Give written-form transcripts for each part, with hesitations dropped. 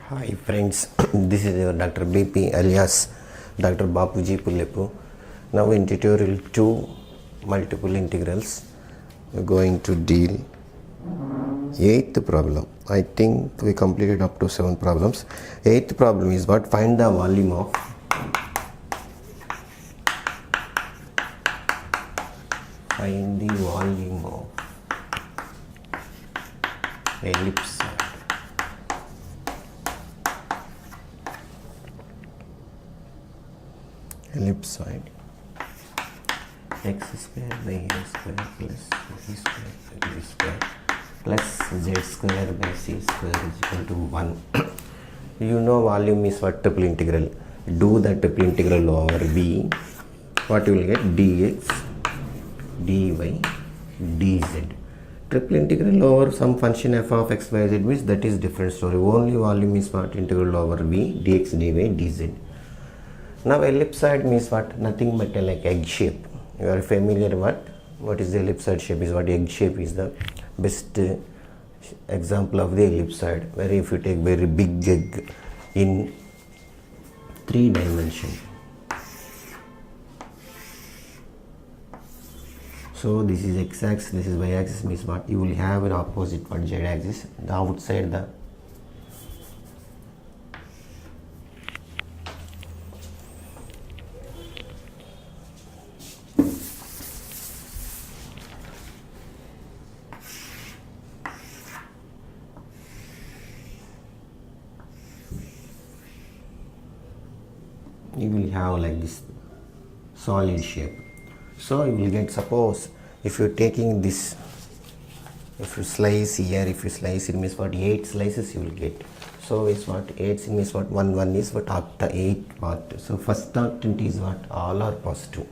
Hi friends, this is your Dr. BP alias Dr. Bapuji Pullepu. Now in tutorial 2 multiple integrals we are going to deal 8th problem. I think we completed up to 7 problems. 8th problem is what? Find the volume of ellipsoid. Ellipsoid x square by a square plus b square by b square plus z square by c square is equal to 1. You know volume is what? Triple integral. Do the triple integral over v. What you will get? Dx dy dz. Triple integral over some function f of x by z means that is different story. Only volume is what? Integral over v dx dy dz. Now ellipsoid means what? Nothing but like egg shape. You are familiar what is the ellipsoid shape? Is what? Egg shape is the best example of the ellipsoid, where if you take very big egg in 3 dimension. So this is x axis, this is y axis, means what? You will have an opposite what? Z axis. The outside the you will have like this solid shape. So you will get, suppose if you are taking this, if you slice here, if you slice it means what? 8 slices you will get. So is what? 8 means what? 1 is what? Octa 8 part. So first octant is what? All are positive.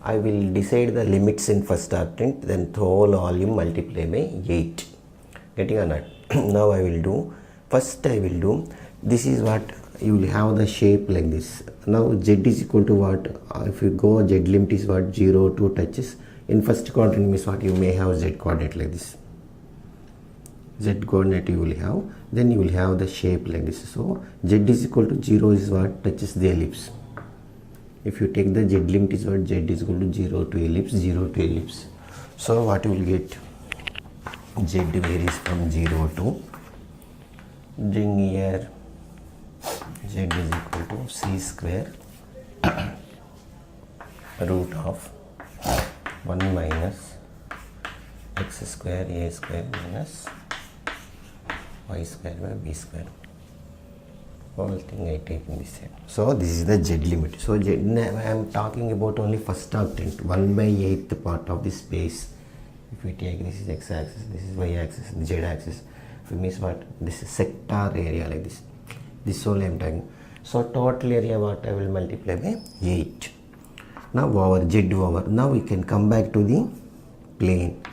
I will decide the limits in first octant, then the whole volume multiply by 8. Getting or not? Now I will do, first I will do, this is what? You will have the shape like this. Now z is equal to what? If you go, z limit is what? 0 to touches. In first quadrant means what? You may have z coordinate like this. Z coordinate you will have. Then you will have the shape like this. So z is equal to 0 is what? Touches the ellipse. If you take the z limit is what? Z is equal to 0 to ellipse, 0 to ellipse. So what you will get? Z varies from 0 to, bring here z is equal to c square root of 1 minus x square a square minus y square by b square. Whole thing I take in this side. So this is the z limit. So z, I am talking about only first octant, 1 by 8th part of the space. If we take, this is x axis, this is y axis, z axis. If we means what? This is sector area like this. This whole I am talking. So total area what? I will multiply by 8. Now over z over. Now we can come back to the plane.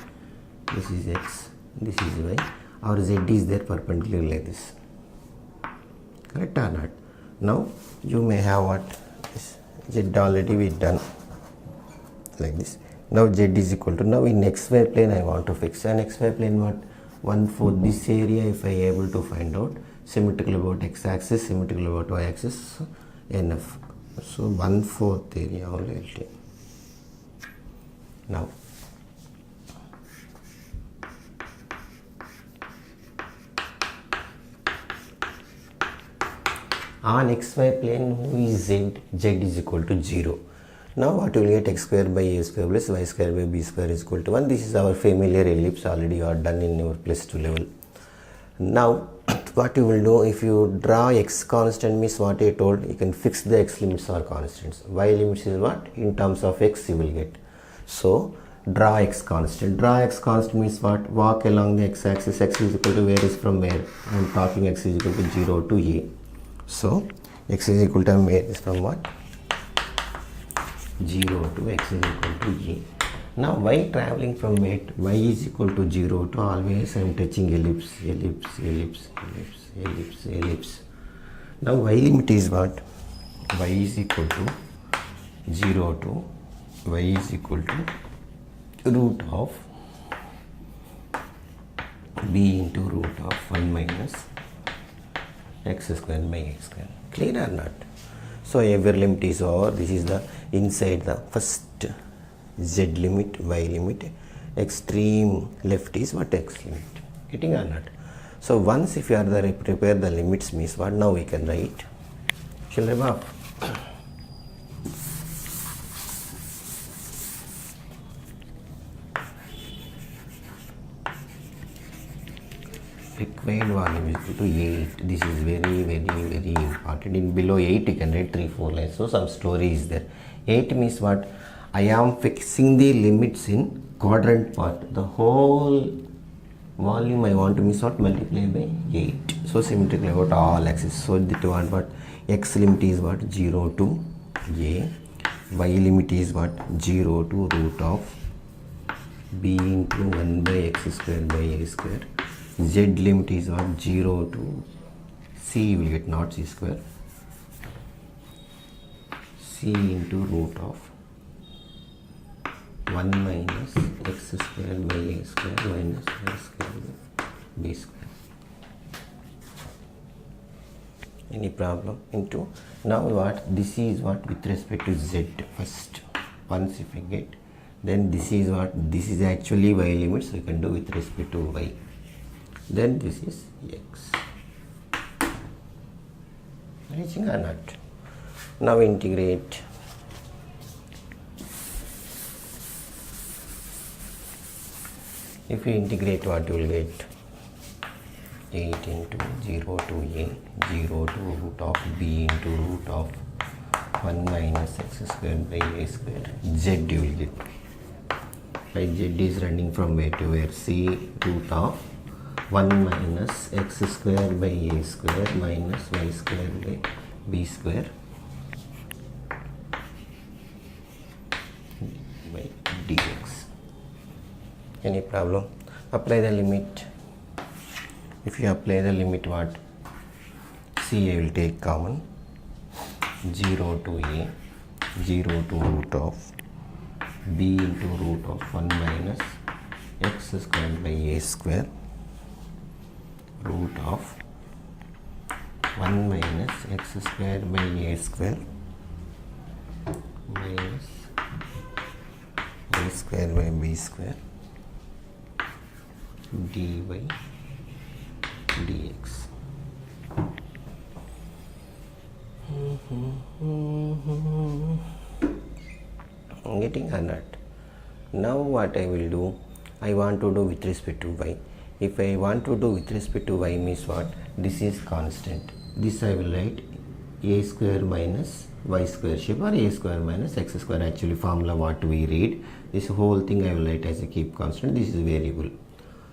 This is x, this is y. Our z is there perpendicular like this. Correct or not? Now you may have what? This z already we done like this. Now z is equal to, now in xy plane I want to fix. And xy plane what? 1/4 this area if I able to find out. Symmetrical about x axis, symmetrical about y axis, enough. So 1/4 area only will take. Now on xy plane who is z? Z is equal to 0. Now what you will get? X square by a square plus y square by b square is equal to 1. This is our familiar ellipse, already you are done in your +2 level. Now what you will do, if you draw x constant means what I told, you can fix the x limits or constants. Y limits is what? In terms of x you will get. So draw x constant. Draw x constant means what? Walk along the x axis. X is equal to, where is from where? I am talking x is equal to 0 to a. So x is equal to, where is from what? 0 to x is equal to a. Now y traveling from where? Y is equal to 0 to, always I am touching ellipse, ellipse, ellipse, ellipse, ellipse, ellipse. Now y limit is what? Y is equal to 0 to, y is equal to root of b into root of 1 minus x square by a square. Clear or not? So every limit is over. This is the inside the first z limit, y limit. Extreme left is what? X limit. Getting or not? So once if you are the prepare the limits means what? Now we can write. Shall I move? Required volume is equal to 8. This is very important. In below 8 you can write 3-4 lines. So some story is there. 8 means what? I am fixing the limits in quadrant part. The whole volume I want to means what? Multiply by 8. So symmetrically about all axes. So that one what? X limit is what? 0 to a. Y limit is what? 0 to root of b into 1 by x square by a square. Z limit is what? 0 to c, you will get not c square, c into root of 1 minus x square by a square minus y square by b square. Any problem? Into now what? This is what with respect to z first. Once if I get, then this is what? This is actually y limit, so you can do with respect to y. Then this is x. Reaching or not? Now integrate. If you integrate, what you will get? 8 into 0 to a, 0 to root of b into root of 1 minus x square by a square. Z you will get. Right, z is running from where to where? C root of 1 minus x square by a square minus y square by b square by dx. Any problem? Apply the limit. If you apply the limit, what? C I will take common. 0 to a, 0 to root of b into root of 1 minus x square by a square root of 1 minus x square by a square minus y square by b square dy dx. Getting or not? Now what I will do? I want to do with respect to y. If I want to do with respect to y means what? This is constant. This I will write a square minus y square shape, or a square minus x square. Actually formula what we read. This whole thing I will write as a keep constant. This is variable.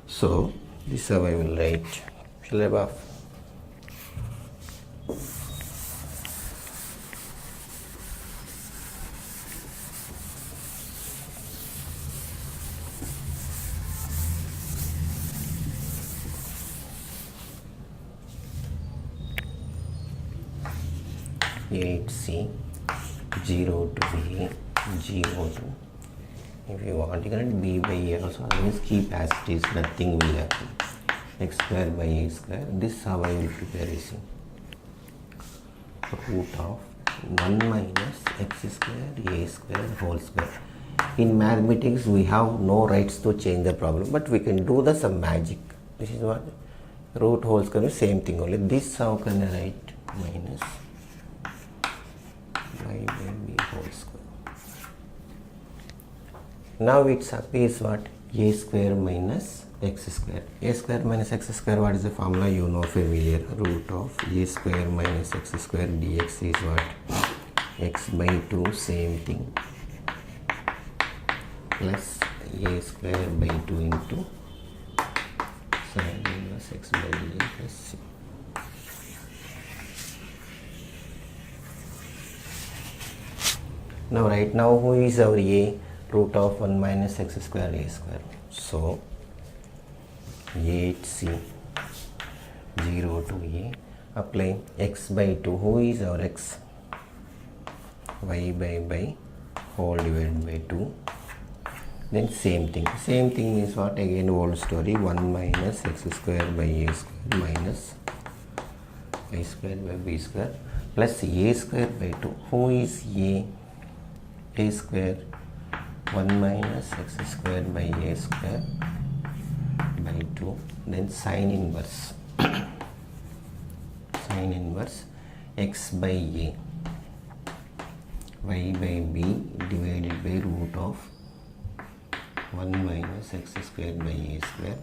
So this how I will write. Shall I buff? C 0 to a, 0 to, if you want you can b by a also. Always keep as it is, nothing will happen. X square by a square. This how I will prepare is root of 1 minus x square a square whole square. In mathematics we have no rights to change the problem, but we can do the some magic. This is what root whole square is same thing only. This how can I write? Minus y by b whole square. Now it appears what? A square minus x square. A square minus x square, what is the formula? You know, familiar. Root of a square minus x square dx is what? X by 2, same thing, plus a square by 2 into sin inverse x by a plus c. Now right now who is our a? Root of 1 minus x square a square. So 8c 0 to a, apply x by 2. Who is our x? Y by whole divided by 2. Then same thing means what? Again old story, 1 minus x square by a square minus y square by b square plus a square by 2. Who is a? A square 1 minus x square by a square by 2. Then sine inverse sine inverse x by a y by b divided by root of 1 minus x square by a square.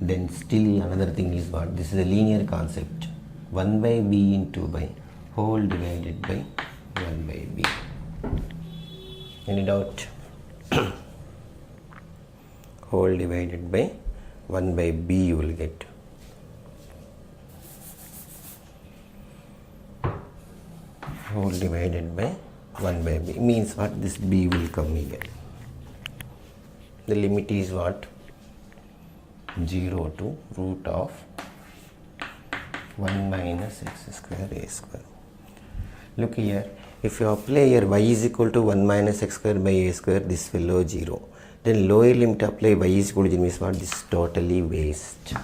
Then still another thing is what? This is a linear concept. 1 by b into by whole divided by 1 by b. Any doubt? Whole divided by 1 by b you will get. Whole divided by 1 by b means what? This b will come here. The limit is what? 0 to root of 1 minus x square a square. Look here, if you apply here y is equal to 1 minus x square by a square, this will go 0. Then lower limit apply y is equal to 0 means what? This is totally waste.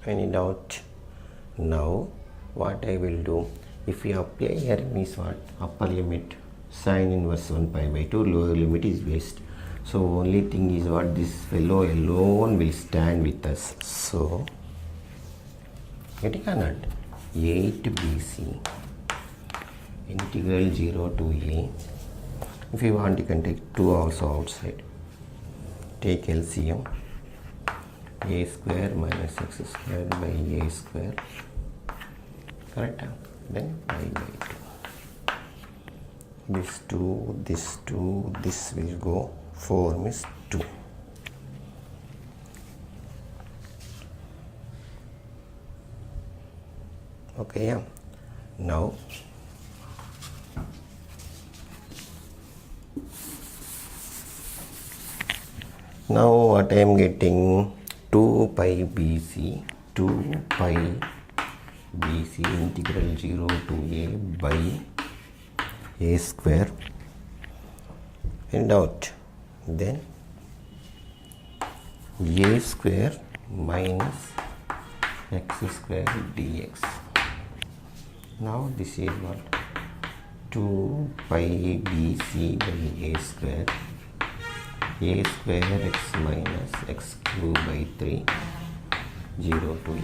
Any doubt? Now what I will do, if you apply here means what? Upper limit sine inverse 1 pi by 2, lower limit is waste. So only thing is what? This fellow alone will stand with us. So getting or not? 8 bc integral 0 to a. If you want you can take 2 also outside. Take LCM. A square minus x square by a square. Correct? Then pi by 2. This 2, this 2, this will go 4 means 2. Okay, yeah. Now what I am getting, 2 pi bc integral 0 to a by a square. Any doubt? Then a square minus x square dx. Now this is what? 2 pi bc by a square x minus x cube by 3 0 to a.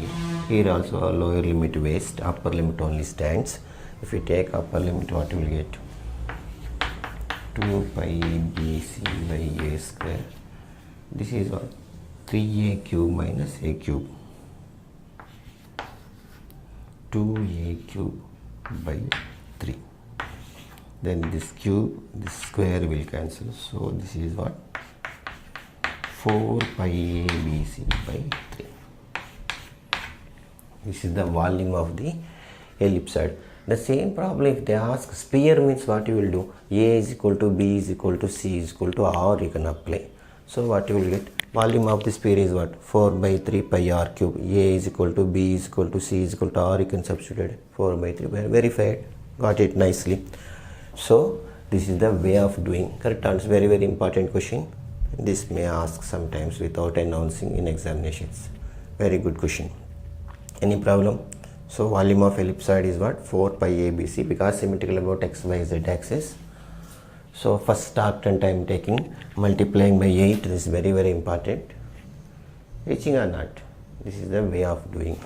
Here also a lower limit waste, upper limit only stands. If you take upper limit, what you will get? 2 pi bc by a square. This is what? 3a cube minus a cube. 2a cube by 3. Then this cube, this square will cancel. So this is what? 4 pi a bc by 3. This is the volume of the ellipsoid. The same problem if they ask sphere means what you will do? A is equal to b is equal to c is equal to r you can apply. So what you will get? Volume of the sphere is what? 4 by 3 pi r cube. A is equal to b is equal to c is equal to r, you can substitute 4 by 3 by verified. Got it nicely. So this is the way of doing. Correct answer. Very very important question. This may ask sometimes without announcing in examinations. Very good question. Any problem? So volume of ellipsoid is what? 4 pi ABC because symmetrical about x, y, z axis. So first arctant I am taking, multiplying by 8. This is very very important. Reaching or not? This is the way of doing.